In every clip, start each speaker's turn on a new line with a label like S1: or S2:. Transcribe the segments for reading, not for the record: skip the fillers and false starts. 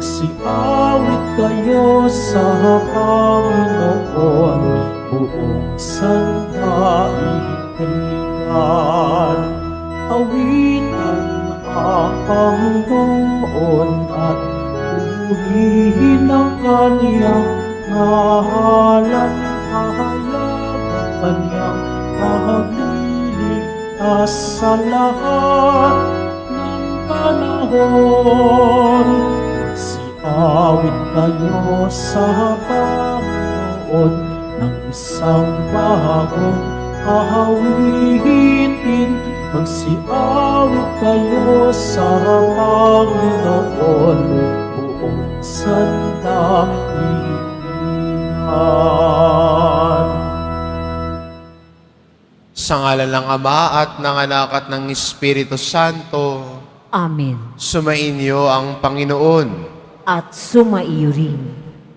S1: Magsiawit kayo sa Panginoon, buong sandaigdigan. Awitan ang Panginoon at purihin ang kaniyang ngalan. Hahayag ang kaniyang pagliligtas sa lahat ng panahon. Magsiawit kayo sa Panginoon ng isang bagong awitin. Magsiawit kayo sa Panginoon, buong sandaigdigan.
S2: Sa ngalan ng Ama at ng Anak at ng Espiritu Santo.
S3: Amen.
S2: Sumainyo ang Panginoon.
S3: At sumaiyo rin.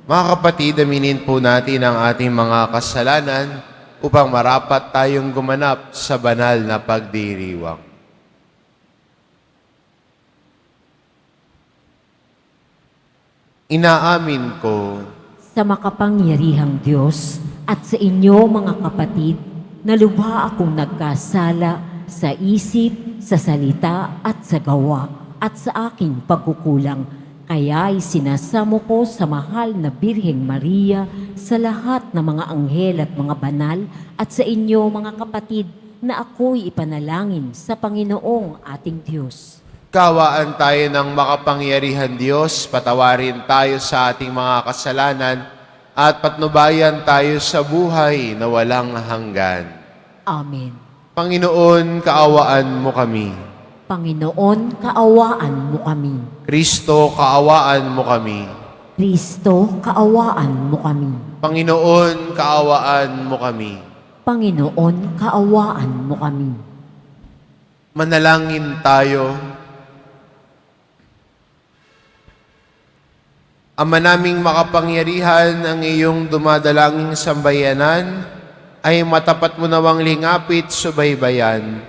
S2: Mga kapatid, aminin po natin ang ating mga kasalanan upang marapat tayong gumanap sa banal na pagdiriwang. Inaamin ko
S3: Sa makapangyarihang Diyos at sa inyo mga kapatid, na lubha akong nagkasala sa isip, sa salita at sa gawa at sa aking pagkukulang. Kaya'y sinasamo ko sa mahal na Birheng Maria, sa lahat ng mga anghel at mga banal, at sa inyo mga kapatid, na ako'y ipanalangin sa Panginoong ating Diyos.
S2: kawaan tayo ng makapangyarihan Diyos, patawarin tayo sa ating mga kasalanan, at patnubayan tayo sa buhay na walang hanggan.
S3: Amen.
S2: Panginoon, kaawaan mo kami.
S3: Panginoon, kaawaan mo kami.
S2: Kristo, kaawaan mo kami.
S3: Kristo, kaawaan mo kami.
S2: Panginoon, kaawaan mo kami.
S3: Panginoon, kaawaan mo kami.
S2: Manalangin tayo. Ama naming makapangyarihan, ang iyong dumadalangin sambayanan ay matapat mo nawang lingapit subaybayan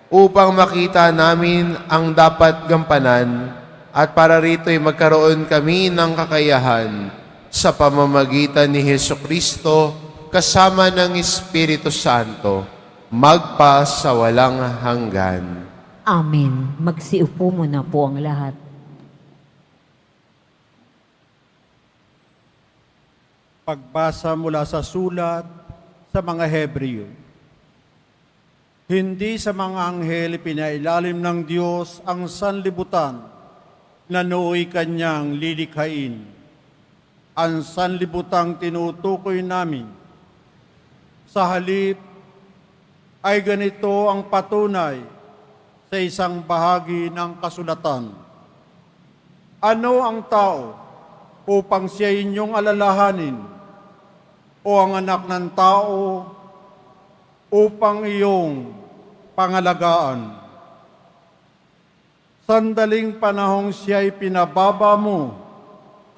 S2: upang makita namin ang dapat gampanan at para rito'y magkaroon kami ng kakayahan sa pamamagitan ni Hesukristo kasama ng Espiritu Santo magpa sa walang hanggan.
S3: Amen. Magsiupo muna po ang lahat.
S4: Pagbasa mula sa sulat sa mga Hebreo. Hindi sa mga anghel pinailalim ng Diyos ang sanlibutan na nooy kanyang lilikhain. Ang sanlibutang tinutukoy namin. Sa halip ay ganito ang patunay sa isang bahagi ng kasulatan. Ano ang tao upang siya inyong alalahanin? O ang anak ng tao upang iyong pangalagaan. Sandaling panahong siya'y pinababa mo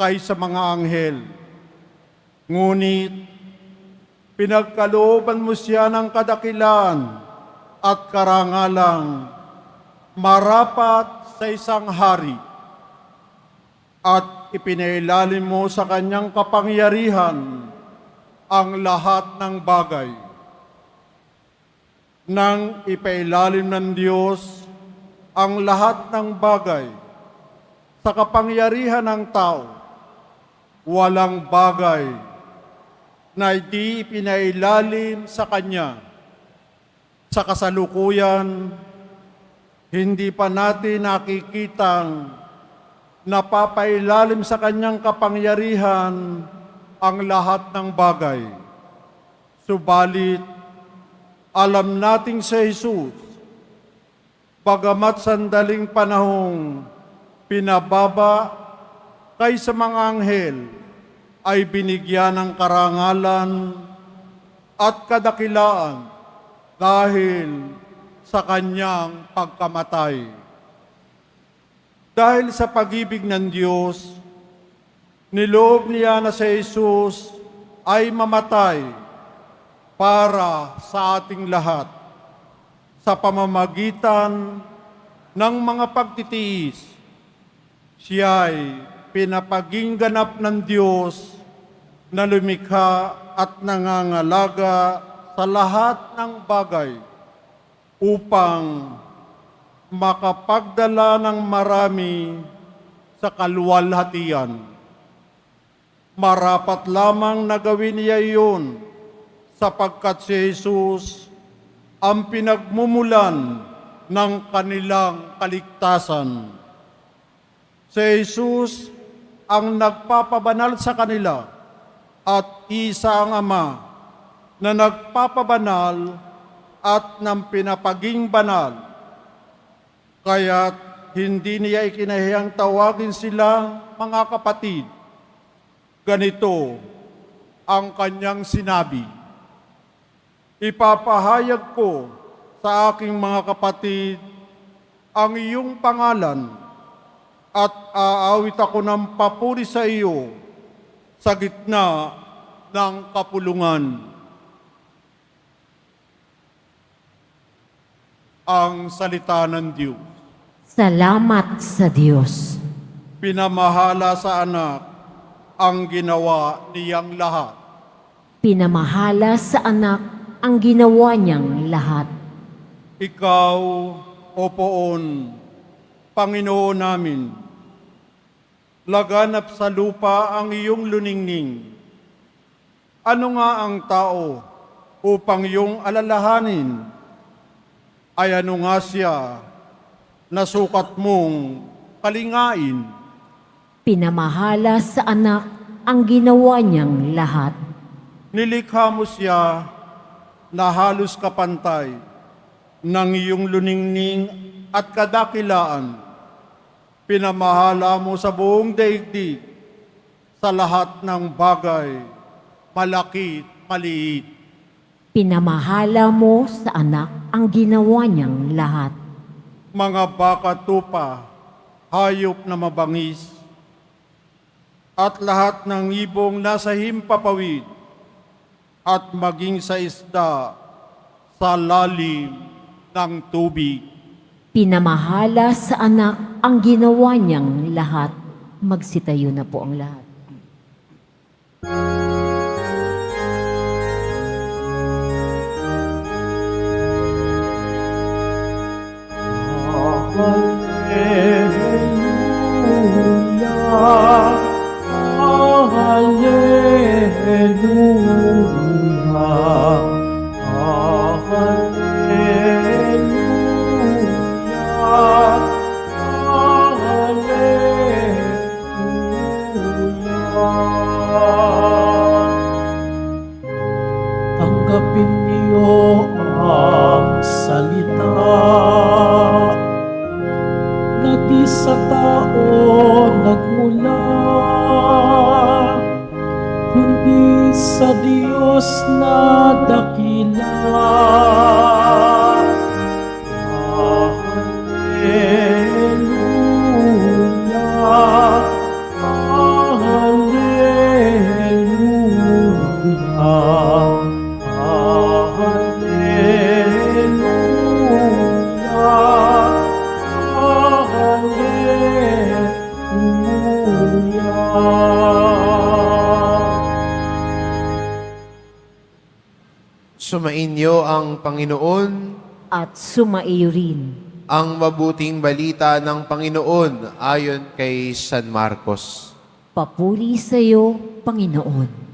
S4: kaysa mga anghel. Ngunit pinagkalooban mo siya ng kadakilaan at karangalang marapat sa isang hari at ipinailalim mo sa kanyang kapangyarihan ang lahat ng bagay. Nang ipailalim ng Diyos ang lahat ng bagay sa kapangyarihan ng tao, walang bagay na di ipinailalim sa Kanya. Sa kasalukuyan, hindi pa natin nakikitang napapailalim sa Kanyang kapangyarihan ang lahat ng bagay. Subalit, alam nating si Jesus, bagamat sandaling panahong pinababa kaysa mga anghel, ay binigyan ng karangalan at kadakilaan dahil sa kanyang pagkamatay. Dahil sa pag-ibig ng Diyos, niloob niya na si Jesus ay mamatay para sa ating lahat sa pamamagitan ng mga pagtitiis. Siya'y pinapaging ganap ng Diyos na lumikha at nangangalaga sa lahat ng bagay upang makapagdala ng marami sa kaluwalhatian. Marapat lamang na gawin niya iyon sapagkat si Jesus ang pinagmumulan ng kanilang kaligtasan. Si Jesus ang nagpapabanal sa kanila at isa ang Ama na nagpapabanal at nang pinapaging banal. Kaya't hindi niya ikinahiyang tawagin sila mga kapatid. Ganito ang kanyang sinabi, "Ipapahayag ko sa aking mga kapatid ang iyong pangalan at aawit ako ng papuri sa iyo sa gitna ng kapulungan." Ang salita ng Diyos.
S3: Salamat sa Diyos.
S4: Pinamahala sa anak ang ginawa niyang lahat.
S3: Pinamahala sa anak ang ginawa niyang lahat.
S4: Ikaw, O Poon, Panginoon namin, laganap sa lupa ang iyong luningning. Ano nga ang tao upang iyong alalahanin? Ay ano nga siya na sukat mong kalingain?
S3: Pinamahala sa anak ang ginawa niyang lahat.
S4: Nilikha mo siya na halos kapantay ng iyong luningning at kadakilaan. Pinamahala mo sa buong daigdig sa lahat ng bagay, malaki at maliit.
S3: Pinamahala mo sa anak ang ginawa niyang lahat.
S4: Mga baka tupa, hayop na mabangis, at lahat ng ibong nasa himpapawid, at maging sa isda sa lalim ng tubig.
S3: Pinamahala sa anak ang ginawa niyang lahat. Magsitayo na po ang lahat.
S1: Tanggapin niyo ang salita na di sa tao nagmula, kundi sa Diyos na dakila. Hallelujah, hallelujah.
S2: Sumainyo ang Panginoon,
S3: At sumaiyo rin.
S2: ang mabuting balita ng Panginoon ayon kay San Marcos.
S3: Papuri sa iyo, Panginoon.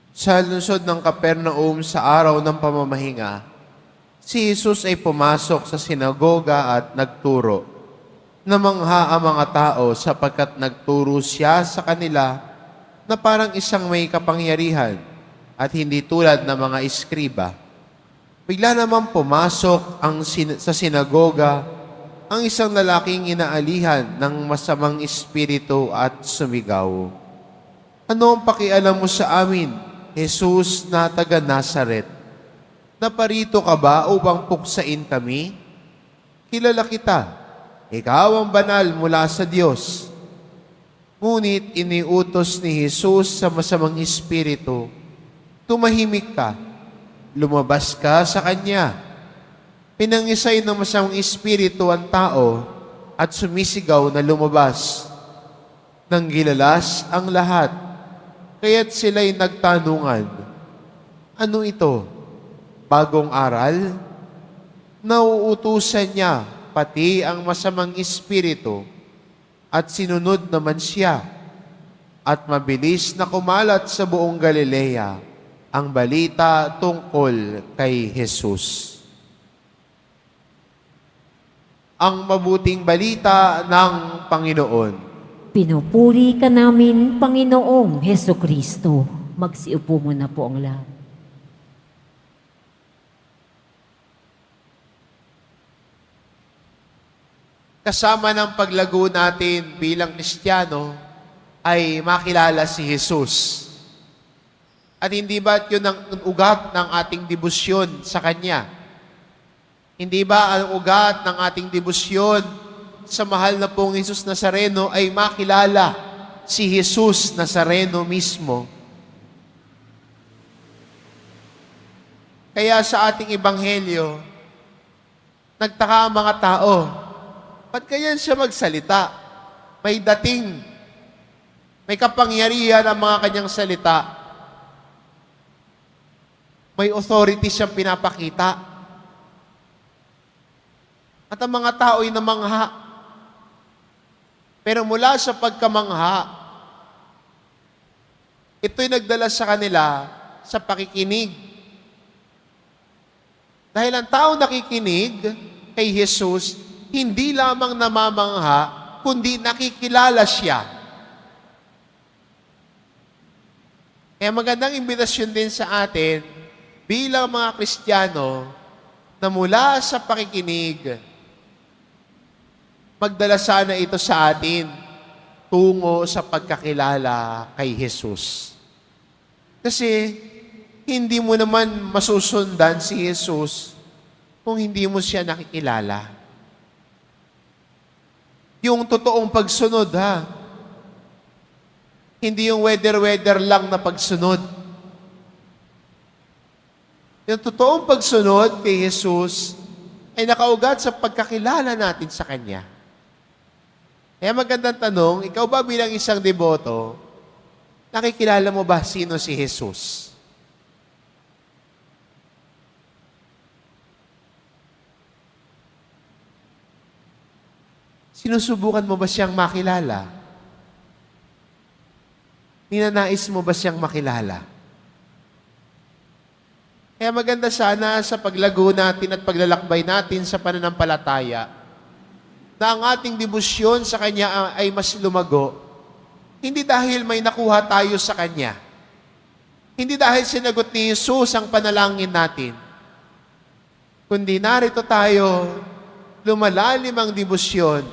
S2: Sa lungsod ng Capernaum sa araw ng pamamahinga, si Jesus ay pumasok sa sinagoga at nagturo. Namangha ang mga tao sapagkat nagturo siya sa kanila na parang isang may kapangyarihan at hindi tulad ng mga iskriba. Bigla naman pumasok sa sinagoga ang isang lalaking inaalihan ng masamang espiritu at sumigaw, "Ano ang pakialam mo sa amin, Jesus na taga Nazaret? Naparito ka ba upang puksain kami? Kilala kita, ikaw ang banal mula sa Diyos." Ngunit iniutos ni Jesus sa masamang espiritu, "Tumahimik ka, lumabas ka sa kanya." Pinangisay ng masamang espiritu ang tao at sumisigaw na lumabas. Nang gilalas ang lahat, kaya't sila'y nagtanungan, ano ito? Bagong aral? Nauutusan niya pati ang masamang espiritu at sinunod naman siya at mabilis na kumalat sa buong Galilea ang balita tungkol kay Jesus. Ang mabuting balita ng Panginoon.
S3: Pinupuri ka namin, Panginoong Heso Kristo. Magsiupo muna po ang lahat.
S2: Kasama ng paglago natin bilang Kristiyano ay makilala si Jesus. At hindi ba yun ang ugat ng ating debosyon sa Kanya? Hindi ba ang ugat ng ating debosyon sa mahal na pong Jesus Nazareno ay makilala si Jesus Nazareno mismo? Kaya sa ating ebanghelyo, nagtaka ang mga tao, ba't kaya siya magsalita? May dating, may kapangyarihan ang mga kanyang salita. May authority siyang pinapakita. At ang mga tao ay namangha. Pero mula sa pagkamangha, ito'y nagdala sa kanila sa pakikinig. Dahil ang tao nakikinig kay Jesus, hindi lamang namamangha, kundi nakikilala siya. Kaya magandang imbitasyon din sa atin, bilang mga Kristiyano, na mula sa pakikinig, magdala sana ito sa atin tungo sa pagkakilala kay Jesus. Kasi hindi mo naman masusundan si Jesus kung hindi mo siya nakikilala. Yung totoong pagsunod, ha? Hindi yung weather-weather lang na pagsunod. Yung totoong pagsunod kay Jesus ay nakaugat sa pagkakilala natin sa Kanya. Kaya magandang tanong, ikaw ba bilang isang deboto, nakikilala mo ba sino si Jesus? Sinusubukan mo ba siyang makilala? Ninanais mo ba siyang makilala? Kaya maganda sana sa paglago natin at paglalakbay natin sa pananampalataya na ang ating debosyon sa Kanya ay mas lumago, hindi dahil may nakuha tayo sa Kanya. Hindi dahil sinagot ni Jesus ang panalangin natin. Kundi narito tayo, lumalalim ang debosyon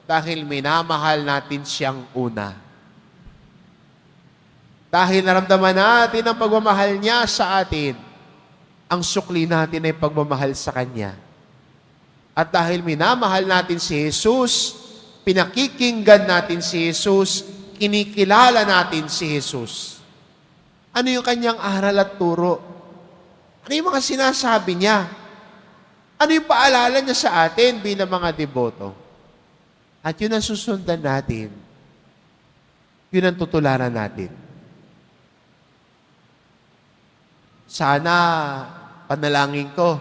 S2: dahil minamahal natin siyang una. Dahil naramdaman natin ang pagmamahal niya sa atin, ang sukli natin ay pagmamahal sa Kanya. At dahil minamahal natin si Jesus, pinakikinggan natin si Jesus, kinikilala natin si Jesus. Ano yung Kanyang aral at turo? Ano yung mga sinasabi niya? Ano yung paalala niya sa atin bilang mga deboto? At yun ang susundan natin. Yun ang tutularan natin. Sana, panalangin ko,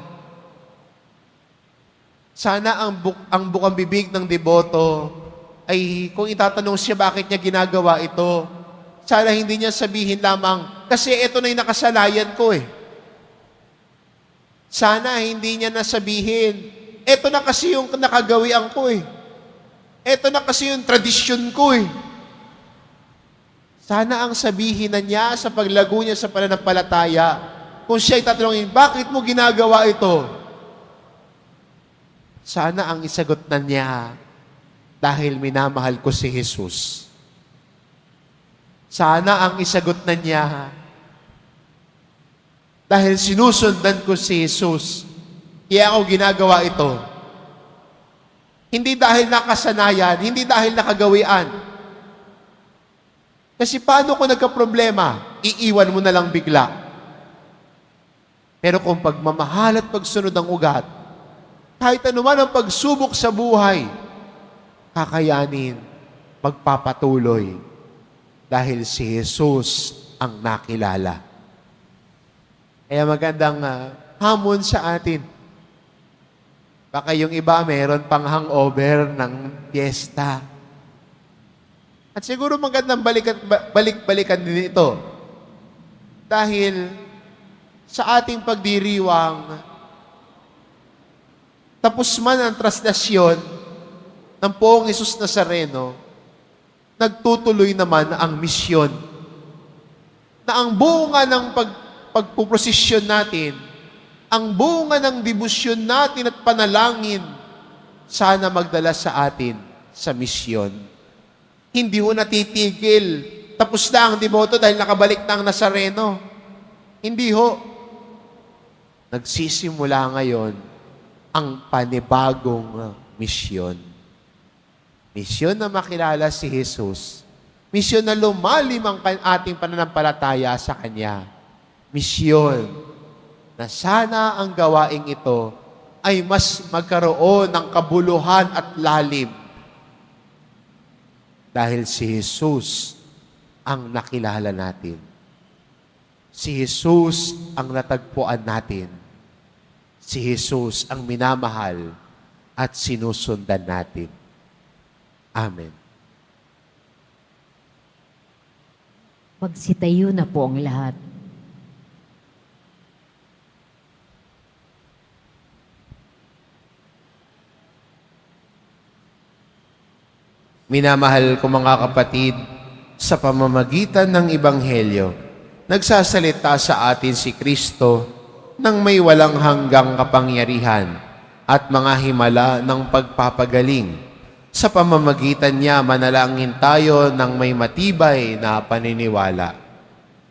S2: sana ang bukang bibig ng deboto ay kung itatanong siya bakit niya ginagawa ito, sana hindi niya sabihin lamang, kasi ito na yung nakasanayan ko eh. Sana hindi niya nasabihin, ito na kasi yung nakagawian ko eh. Ito na kasi yung tradisyon ko eh. Sana ang sabihin na niya sa paglago niya sa pananampalataya, kung siya'y tatanungin, bakit mo ginagawa ito? Sana ang isagot na niya, dahil minamahal ko si Jesus. Sana ang isagot na niya, dahil sinusundan ko si Jesus, kaya ako ginagawa ito. Hindi dahil nakasanayan, hindi dahil nakagawian. Kasi paano kung nagka-problema, iiwan mo na lang bigla. Pero kung pagmamahal at pagsunod ang ugat, kahit anuman ang pagsubok sa buhay, kakayanin, magpapatuloy dahil si Jesus ang nakilala. Kaya magandang hamon sa atin. Baka yung iba meron pang hangover ng fiesta. At siguro magandang balik-balikan din ito. Dahil sa ating pagdiriwang, tapos man ang traslasyon ng Poong Hesus Nazareno, nagtutuloy naman ang misyon. Na ang bunga ng pagpuprosesyon natin, ang bunga ng debosyon natin at panalangin, sana magdala sa atin sa misyon. Hindi ho natitigil. Tapos na ang deboto dahil nakabalik na ang Nazareno. Hindi ho. Nagsisimula ngayon ang panibagong misyon. Misyon na makilala si Jesus. Misyon na lumalim ang ating pananampalataya sa Kanya. Misyon na sana ang gawaing ito ay mas magkaroon ng kabuluhan at lalim. Dahil si Jesus ang nakilala natin. Si Jesus ang natagpuan natin. Si Jesus ang minamahal at sinusundan natin. Amen.
S3: Magsitayo na po ang lahat.
S2: Minamahal ko mga kapatid, sa pamamagitan ng Ebanghelyo, nagsasalita sa atin si Kristo ng may walang hanggang kapangyarihan at mga himala ng pagpapagaling. Sa pamamagitan niya, manalangin tayo ng may matibay na paniniwala.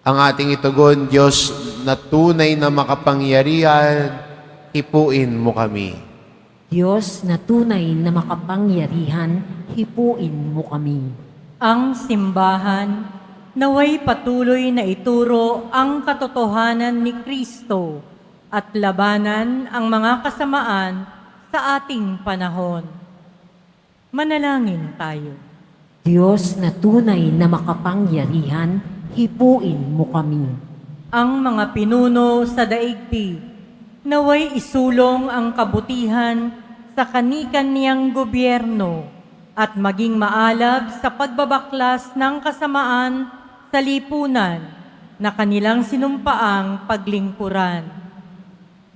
S2: Ang ating itugon, Diyos na tunay na makapangyarihan, hipuin mo kami.
S3: Diyos na tunay na makapangyarihan, hipuin mo kami.
S5: Ang simbahan naway patuloy na ituro ang katotohanan ni Kristo at labanan ang mga kasamaan sa ating panahon. Manalangin tayo.
S3: Diyos na tunay na makapangyarihan, hipuin mo kami.
S5: Ang mga pinuno sa daigdig naway isulong ang kabutihan sa kani-kaniyang gobyerno at maging maalab sa pagbabaklas ng kasamaan sa lipunan na kanilang sinumpaang paglingkuran.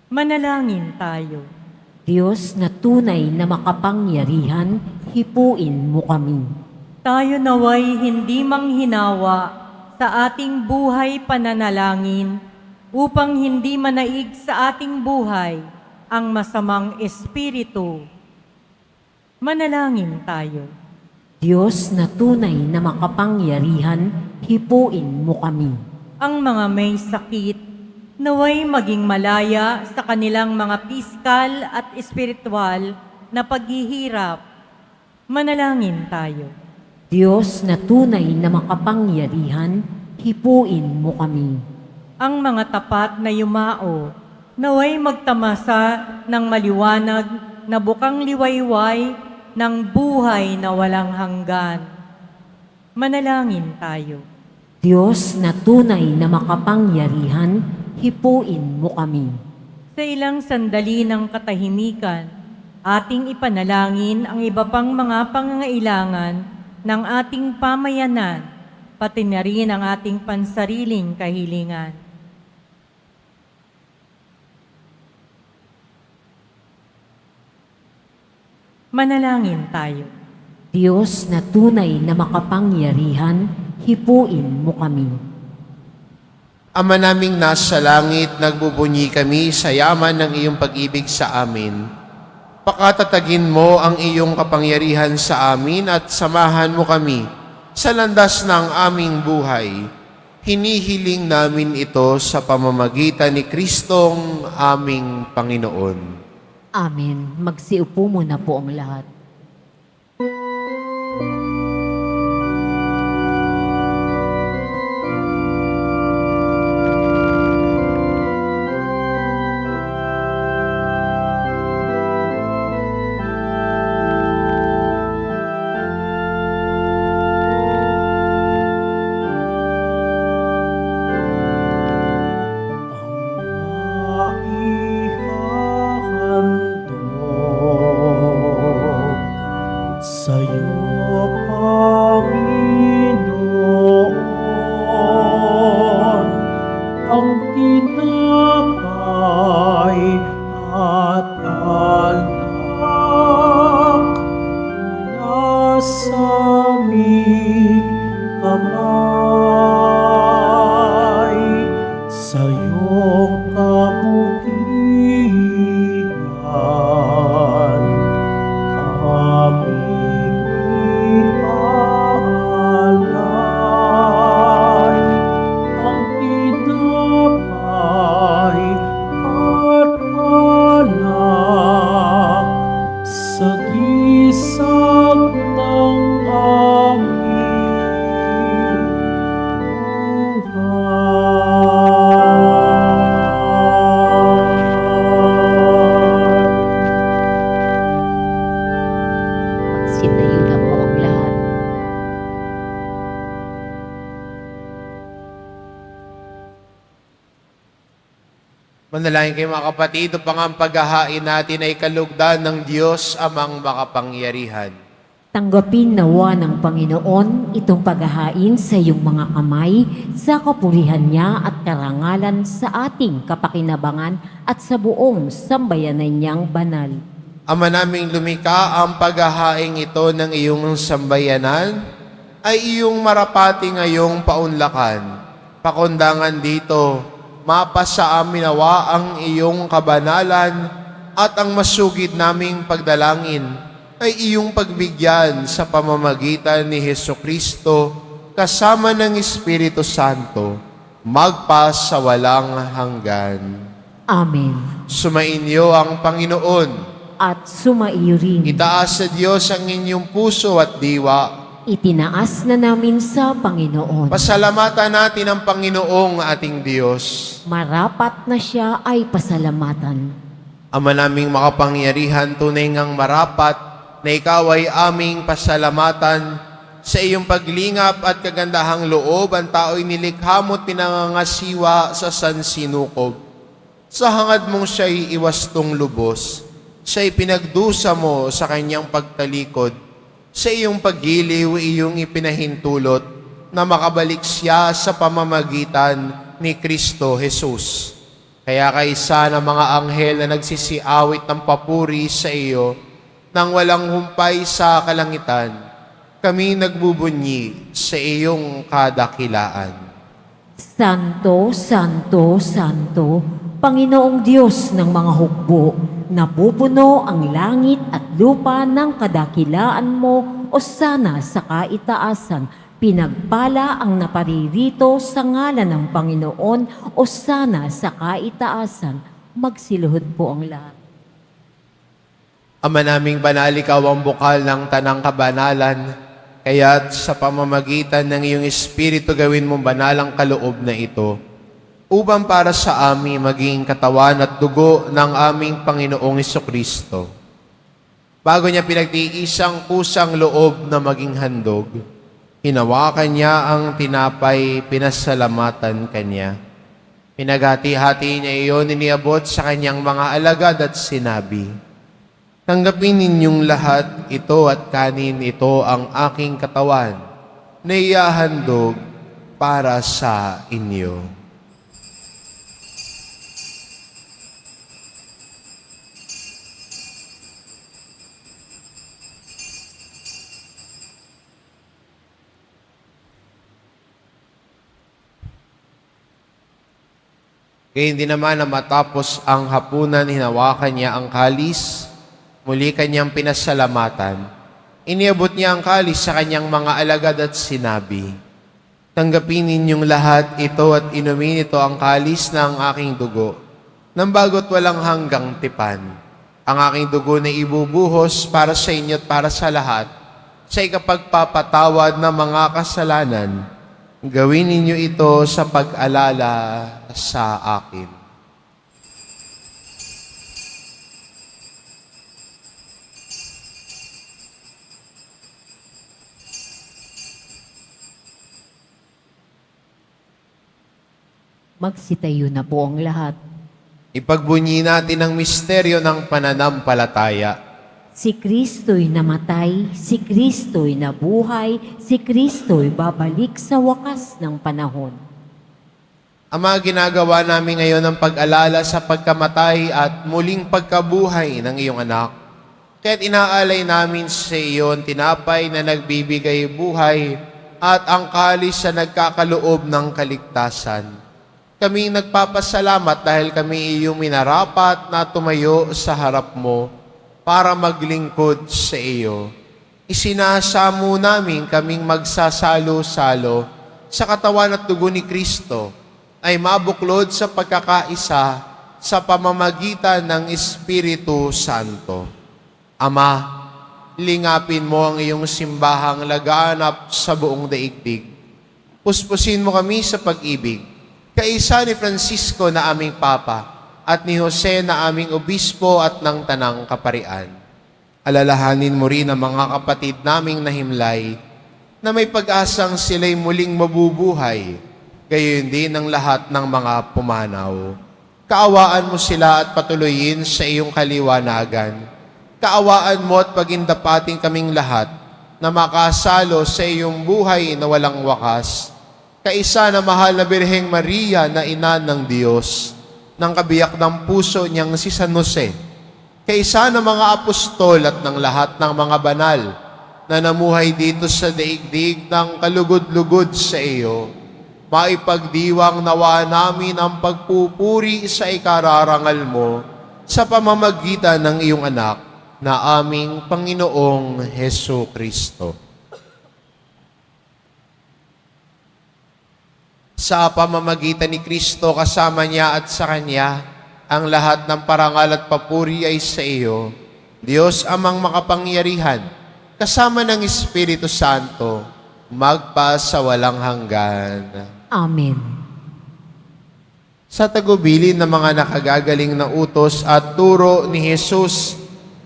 S5: Manalangin tayo.
S3: Diyos na tunay na makapangyarihan, hipuin mo kami.
S5: Tayo naway hindi manghinawa sa ating buhay pananalangin upang hindi manaig sa ating buhay ang masamang espiritu. Manalangin tayo.
S3: Diyos na tunay na makapangyarihan, hipuin mo kami.
S5: Ang mga may sakit naway maging malaya sa kanilang mga piskal at espiritual na paghihirap. Manalangin tayo.
S3: Diyos na tunay na makapangyarihan, hipuin mo kami.
S5: Ang mga tapat na yumao naway magtamasa ng maliwanag na bukang liwayway ng buhay na walang hanggan. Manalangin tayo.
S3: Diyos na tunay na makapangyarihan, hipuin mo kami.
S5: Sa ilang sandali ng katahimikan, ating ipanalangin ang iba pang mga pangangailangan ng ating pamayanan, pati na rin ang ating pansariling kahilingan. Manalangin tayo.
S3: Diyos na tunay na makapangyarihan, hipuin mo kami.
S2: Ama naming nasa langit, nagbubunyi kami sa yaman ng iyong pag-ibig sa amin. Pakatatagin mo ang iyong kapangyarihan sa amin at samahan mo kami sa landas ng aming buhay. Hinihiling namin ito sa pamamagitan ni Kristong aming Panginoon.
S3: Amen. Magsiupo muna po ang lahat.
S1: aming kamay sa iyong kabutihan. Aming iaalay ang tinapay at alak sa gisag ng aming buhay.
S3: Magsitayo na po ang lahat.
S2: Manalangin kayo mga kapatid, upang ang paghahain natin ay kalugdan ng Diyos amang makapangyarihan.
S3: Tanggapin nawa ng Panginoon itong paghahain sa iyong mga kamay sa kapurihan niya at karangalan sa ating kapakinabangan at sa buong sambayanan niyang banal.
S2: Ama naming lumika, ang paghahaing ito ng iyong sambayanan ay iyong marapati ngayong paunlakan. Pakundangan dito, mapasa amin nawa ang iyong kabanalan at ang masugid naming pagdalangin ay iyong pagbigyan sa pamamagitan ni Hesukristo kasama ng Espiritu Santo, magpas sa walang hanggan.
S3: Amen.
S2: Sumainyo ang Panginoon.
S3: At sumaiyo rin.
S2: Itaas sa Diyos ang inyong puso at diwa.
S3: Itinaas na namin sa Panginoon.
S2: Pasalamatan natin ang Panginoong ating Diyos.
S3: Marapat na siya ay pasalamatan.
S2: Ama naming makapangyarihan, tunay ngang marapat na ikaw ay aming pasalamatan. Sa iyong paglingap at kagandahang loob, ang tao'y nilikha mo't pinangangasiwa sa sansinukob. Sa hangad mong siya'y iwastong lubos, siya'y pinagdusa mo sa kanyang pagtalikod. Sa iyong paggiliw, iyong ipinahintulot na makabalik siya sa pamamagitan ni Kristo Jesus. Kaya kaisa ng mga anghel na nagsisiawit ng papuri sa iyo, nang walang humpay sa kalangitan, kami nagbubunyi sa iyong kadakilaan.
S3: Santo, Santo, Santo, Panginoong Diyos ng mga hukbo, napupuno ang langit at lupa ng kadakilaan mo o sana sa kaitaasan. Pinagpala ang naparirito sa ngalan ng Panginoon o sana sa kaitaasan. Magsiluhod po ang lahat.
S2: Ama naming banal, ikaw ang bukal ng tanang kabanalan, kaya't sa pamamagitan ng iyong Espiritu gawin mong banal ang kaloob na ito, upang para sa amin maging katawan at dugo ng aming Panginoong Hesukristo. Bago niya pinagtiisang kusang loob na maging handog, hinawakan niya ang tinapay, pinasalamatan kanya. Pinaghati-hati niya iyon, iniabot sa kanyang mga alagad at sinabi, "Tanggapin ninyong lahat ito at kanin, ito ang aking katawan na ihahandog para sa inyo." Kaya hindi naman na matapos ang hapunan, hinawakan niya ang kalis, muli kanyang pinasalamatan. Iniabot niya ang kalis sa kanyang mga alagad at sinabi, "Tanggapin ninyong lahat ito at inumin ito ang kalis ng aking dugo, nang bago't walang hanggang tipan. Ang aking dugo na ibubuhos para sa inyo at para sa lahat, sa ikapagpapatawad ng mga kasalanan. Gawin ninyo ito sa pag-alala sa akin."
S3: Magsitayo na po ang lahat.
S2: Ipagbunyi natin ang misteryo ng pananampalataya.
S3: Si Kristo'y namatay, si Kristo'y nabuhay, si Kristo'y babalik sa wakas ng panahon.
S2: Ama, ginagawa namin ngayon ang pag-alala sa pagkamatay at muling pagkabuhay ng iyong anak. Kaya't inaalay namin sa iyo ang tinapay na nagbibigay buhay at ang kalis na nagkakaloob ng kaligtasan. Kami nagpapasalamat dahil kami iyong minarapat na tumayo sa harap mo para maglingkod sa iyo. Isinasamo namin kaming magsasalo-salo sa katawan at dugo ni Kristo ay mabuklod sa pagkakaisa sa pamamagitan ng Espiritu Santo. Ama, lingapin mo ang iyong simbahang laganap sa buong daigdig. Puspusin mo kami sa pag-ibig, kaisa ni Francisco na aming Papa at ni Jose na aming Obispo at ng Tanang Kaparian. Alalahanin mo rin ang mga kapatid naming nahimlay na may pag-asang sila'y muling mabubuhay, gayon din ang lahat ng mga pumanaw. Kaawaan mo sila at patuloyin sa iyong kaliwanagan. Kaawaan mo at pagindapating kaming lahat na makasalo sa iyong buhay na walang wakas. Kaisa na mahal na Birheng Maria na ina ng Diyos, ng kabiyak ng puso niyang si San Jose, kaisa ng mga apostol at ng lahat ng mga banal na namuhay dito sa daigdig ng kalugod-lugod sa iyo, maipagdiwang nawa namin ang pagpupuri sa ikararangal mo sa pamamagitan ng iyong anak na aming Panginoong Hesu Kristo. Sa pamamagitan ni Kristo, kasama niya at sa Kanya, ang lahat ng parangal at papuri ay sa iyo, Diyos amang makapangyarihan, kasama ng Espiritu Santo, magpa sa walang hanggan.
S3: Amen.
S2: Sa tagubilin ng mga nakagagaling na utos at turo ni Jesus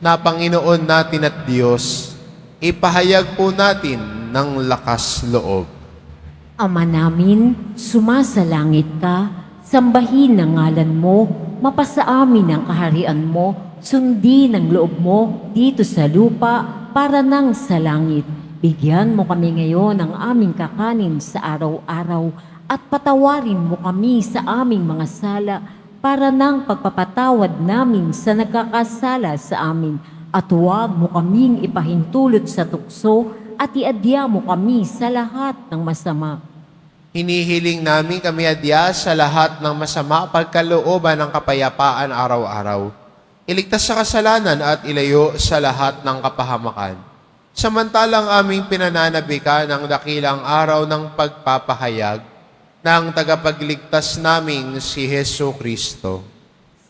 S2: na Panginoon natin at Diyos, ipahayag po natin ng lakas loob.
S3: Ama namin, sumasalangit ka, sambahin ang ngalan mo, mapasa amin ang kaharian mo, sundin ang loob mo dito sa lupa para nang sa langit. Bigyan mo kami ngayon ng aming kakanin sa araw-araw at patawarin mo kami sa aming mga sala para nang pagpapatawad namin sa nagkakasala sa amin. At huwag mo kaming ipahintulot sa tukso at iadya mo kami sa lahat ng masama.
S2: Hinihiling namin kami adya sa lahat ng masama pagkalooban ng kapayapaan araw-araw. Iligtas sa kasalanan at ilayo sa lahat ng kapahamakan. Samantalang aming pinananabikan ang dakilang araw ng pagpapahayag ng tagapagligtas naming si Hesu Kristo.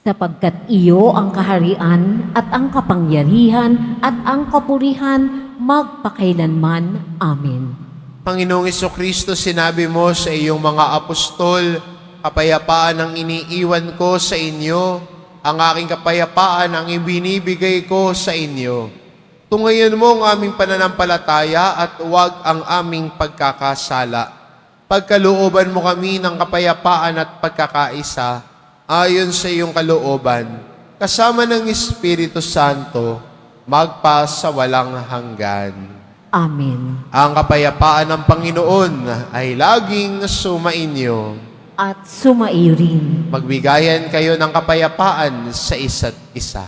S3: Sapagkat iyo ang kaharian at ang kapangyarihan at ang kapurihan magpakailanman. Amen.
S2: Panginoong Kristo, sinabi mo sa iyong mga apostol, kapayapaan ang iniiwan ko sa inyo, ang aking kapayapaan ang ibinibigay ko sa inyo. Tungayan mo ang aming pananampalataya at huwag ang aming pagkakasala. Pagkalooban mo kami ng kapayapaan at pagkakaisa, ayon sa iyong kalooban, kasama ng Espiritu Santo, magpa sa walang hanggan.
S3: Amen.
S2: Ang kapayapaan ng Panginoon ay laging sumainyo.
S3: At sumaiyo rin.
S2: Magbigayan kayo ng kapayapaan sa isa't isa.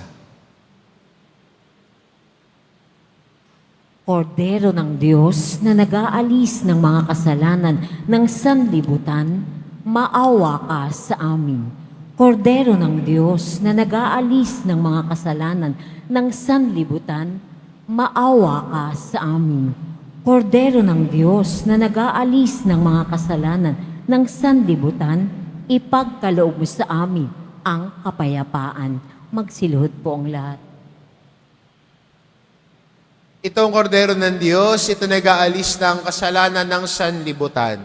S3: Kordero ng Diyos na nag-aalis ng mga kasalanan ng sanlibutan, maawa ka sa amin. Kordero ng Diyos na nag-aalis ng mga kasalanan ng sanlibutan, maawa ka sa amin. Kordero ng Diyos na nag-aalis ng mga kasalanan ng sanlibutan, ipagkaloob mo sa amin ang kapayapaan. Magsiluhod po ang lahat.
S2: Itong kordero ng Diyos, ito nag-aalis ng kasalanan ng sanlibutan.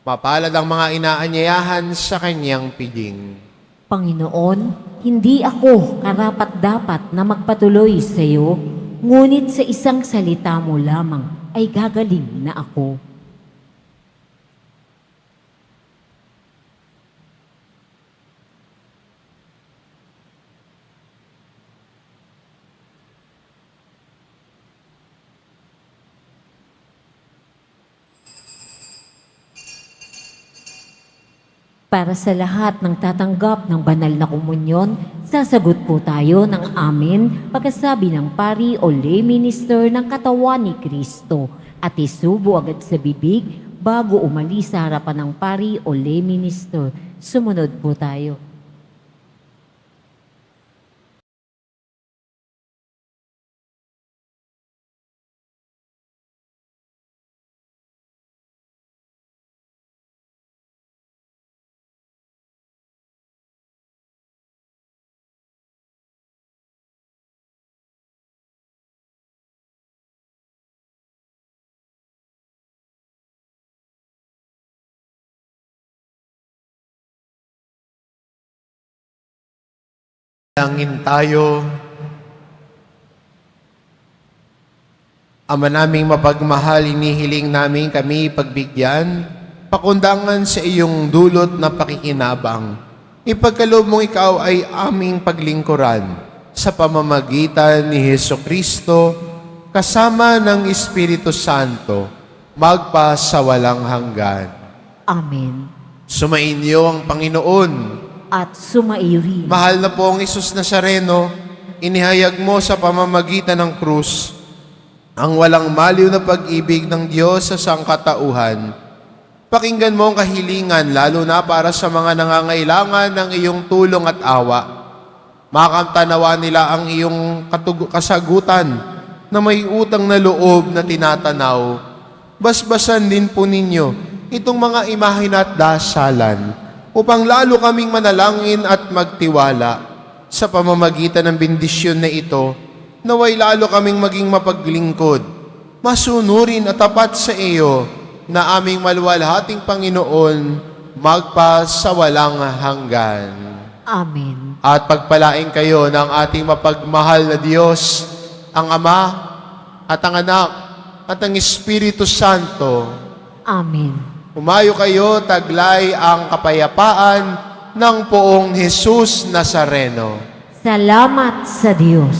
S2: Mapalad ang mga inaanyayahan sa kanyang piging.
S3: Panginoon, hindi ako karapat-dapat na magpatuloy sa iyo, ngunit sa isang salita mo lamang ay gagaling na ako. Para sa lahat ng tatanggap ng banal na komunyon, Sasagot po tayo ng amen pagkasabi ng pari o lay minister ng katawan ni Kristo at isubo agad sa bibig bago umalis sa harapan ng pari o lay minister. Sumunod po tayo.
S2: Langin tayo. Ama naming mapagmahal, inihiling namin kami pagbigyan, pakundangan sa iyong dulot na pakikinabang. Ipagkaloob mong ikaw ay aming paglingkuran sa pamamagitan ni Hesukristo, kasama ng Espiritu Santo, magpa sa walang hanggan.
S3: Amen.
S2: Sumainyo ang Panginoon.
S3: At sumairi.
S2: Mahal na po ang Isus Nazareno, inihayag mo sa pamamagitan ng krus ang walang maliw na pag-ibig ng Diyos sa sangkatauhan. Pakinggan mo ang kahilingan, lalo na para sa mga nangangailangan ng iyong tulong at awa. Makamtanawa nila ang iyong kasagutan na may utang na loob na tinatanaw. Basbasan din po ninyo itong mga imahin at dasalan upang lalo kaming manalangin at magtiwala sa pamamagitan ng bendisyon na ito, naway lalo kaming maging mapaglingkod, masunurin at tapat sa iyo na aming maluwalhating Panginoon, magpa sa walang hanggan.
S3: Amen.
S2: At pagpalain kayo ng ating mapagmahal na Diyos, ang Ama at ang Anak at ang Espiritu Santo.
S3: Amen.
S2: Umayo kayo, taglay ang kapayapaan ng poong Jesus Nazareno.
S3: Salamat sa Diyos.